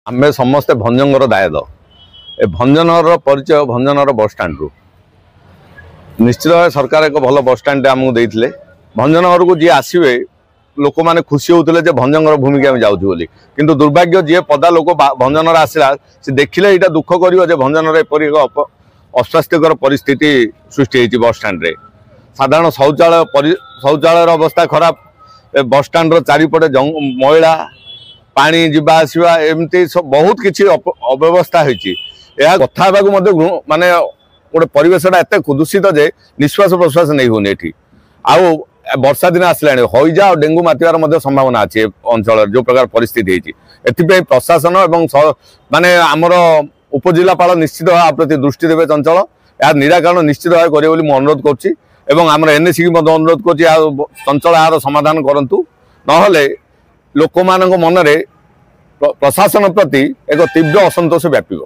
आमे समस्ते भंजंगर दायद ए भंजनर परिचय भंजनर बस स्टाण्ड रु निश्चित भाव सरकार एक भल बस स्टाण्ड आमको देते भंजनगर को जी आसवे लोक मैंने खुशी होते भंजंगर भूमिका आम जाऊँ बोली किंतु दुर्भाग्य जी पदा लोक भंजनर आसला से देखिले यहाँ दुख कर भंजनर एपरी एक अस्वास्थ्यकर परिस्थिति सृष्टि होती बस स्टाण्ड साधारण शौचालय अवस्था खराब बस स्टाण्ड चारिपटे मैला पानी जीवा आसवा एमती सब बहुत किसी अव्यवस्था होती कथा माने गोटे परिवेशटा एत दूषित जे निश्वास प्रश्वास नहीं होनी ये आउ वर्षा दिन आसला हईजा और डेंगू मातवार संभावना अच्छी अंचल जो प्रकार परिस्थिति होती प्रशासन और माने आमर उपजिलापाल निश्चित भाव प्रति दृष्टि देवे चंचल यार निराकरण निश्चित भाव करेंगे मुझे अनुरोध करुँच एनएसी की अनुरोध कर चंचल यार समाधान करूँ ना लोक मान मनरे प्रशासन प्रति एक तीव्र असंतोष व्यापिब।